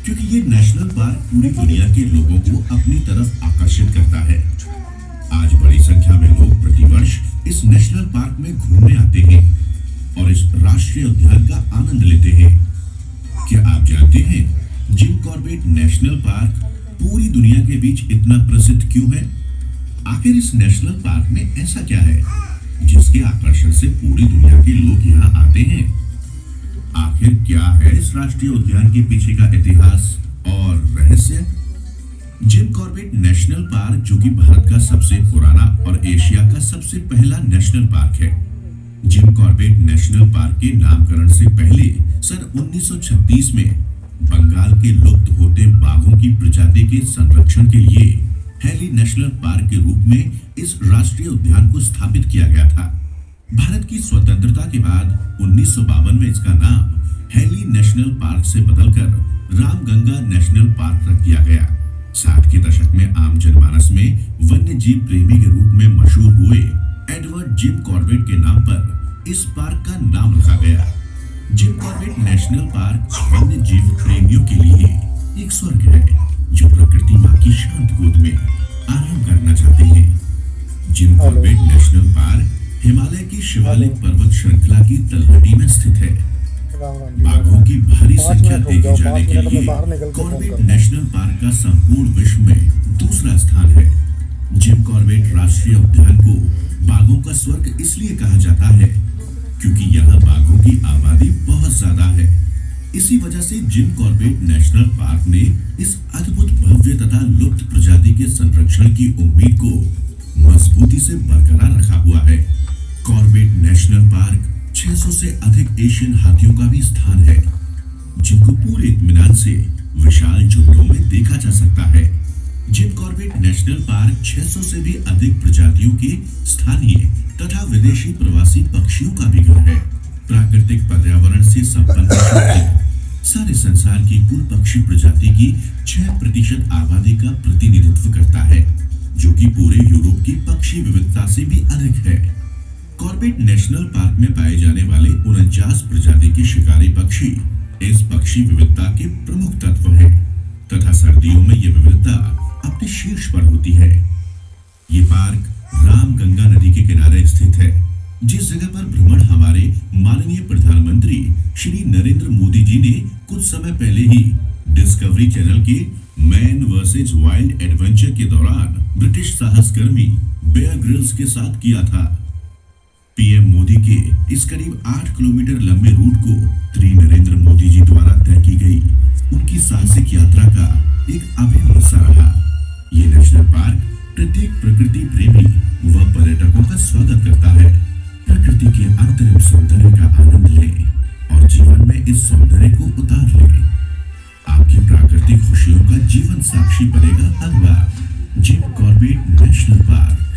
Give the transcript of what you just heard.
क्योंकि ये national park पूरी दुनिया के लोगों को अपनी तरफ आकर्षित करता है। आज बड़ी संख्या में लोग प्रतिवर्ष इस नेशनल पार्क में घूमने आते हैं और इस राष्ट्रीय उद्यान का आनंद लेते हैं। क्या आप जानते हैं जिम कॉर्बेट नेशनल पार्क पूरी दुनिया के बीच इतना प्रसिद्ध क्यों है? आखिर इस नेशनल पार्क में ऐसा क्या है जिसके आकर्षण से पूरी दुनिया के लोग यहाँ आते हैं? आखिर क्या है इस राष्ट्रीय उद्यान के पीछे का इतिहास और रहस्य? जिम कॉर्बेट नेशनल पार्क, जो कि भारत का सबसे पुराना और एशिया का सबसे पहला नेशनल पार्क है। जिम कॉर्बेट नेशनल पार्क के नामकरण से पहले सन 1936 में बंगाल के लुप्त होते बाघों की प्रजाति के संरक्षण के लिए हैली नेशनल पार्क के रूप में इस राष्ट्रीय उद्यान को स्थापित किया गया था। भारत की स्वतंत्रता के बाद 1952 में इसका नाम हैली नेशनल पार्क से बदलकर रामगंगा नेशनल पार्क रख दिया गया। 60 के दशक में आम जनमानस में वन्य जीव प्रेमी के रूप में मशहूर हुए एडवर्ड जिम कॉर्बेट के नाम पर इस पार्क का नाम रखा गया। जिम कॉर्बेट नेशनल पार्क वन्य जीव प्रेमियों के लिए एक स्वर्ग है, जो प्रकृति माँ की शांत गोद में आराम करना चाहते हैं। Gym Corbett National park Himalaya की शिवालिक पर्वत श्रृंखला की तलहटी में स्थित है। बाघों की भारी संख्या देखे जाने के लिए कॉर्बेट नेशनल पार्क का संपूर्ण विश्व में दूसरा स्थान है। जिम कॉर्बेट राष्ट्रीय उद्यान को बाघों का स्वर्ग इसलिए कहा जाता है क्योंकि यहाँ बाघों की आबादी बहुत ज्यादा है। इसी वजह से जिम कॉर्बेट नेशनल पार्क ने इस अद्भुत, भव्य तथा लुप्त प्रजाति के संरक्षण की उम्मीद को मजबूती से बरकरार रखा हुआ है। कॉर्बेट नेशनल पार्क 600 से अधिक एशियन हाथियों का भी स्थान है, जिनको पूरे इत्मीनान से विशाल झुंडों में देखा जा सकता है। जिम कॉर्बेट नेशनल पार्क 600 से भी अधिक प्रजातियों के स्थानीय तथा विदेशी प्रवासी पक्षियों का भी घर है। प्राकृतिक पर्यावरण से संपन्न सारे संसार की कुल पक्षी प्रजाति की 6% आबादी का प्रतिनिधित्व करता है, जो कि पूरे यूरोप की पक्षी विविधता से भी अधिक है। कॉर्बेट नेशनल पार्क में पाए जाने वाले 49 प्रजाति के शिकारी पक्षी इस पक्षी विविधता के प्रमुख तत्व हैं तथा सर्दियों में यह विविधता अपने शीर्ष पर होती है। ये पार्क रामगंगा नदी के किनारे स्थित है, जिस जगह पर भ्रमण हमारे माननीय प्रधानमंत्री श्री नरेंद्र मोदी जी ने कुछ समय पहले ही डिस्कवरी चैनल के मैन वर्सेज वाइल्ड एडवेंचर के दौरान ब्रिटिश साहसकर्मी बेयर ग्रिल्स के साथ किया था। पीएम मोदी के इस करीब 8 किलोमीटर लंबे रूट को श्री नरेंद्र मोदी जी द्वारा तय की गई उनकी साहसिक यात्रा का एक अभिन्न हिस्सा रहा। ये नेशनल पार्क प्रत्येक प्रकृति प्रेमी व पर्यटकों का स्वागत करता है। प्रकृति के अंतरिम सौंदर्य का आनंद लें और जीवन में इस सौंदर्य को उतार लें। आपकी प्राकृतिक खुशियों का जीवन साक्षी बनेगा हर बार। Jim Corbett National park.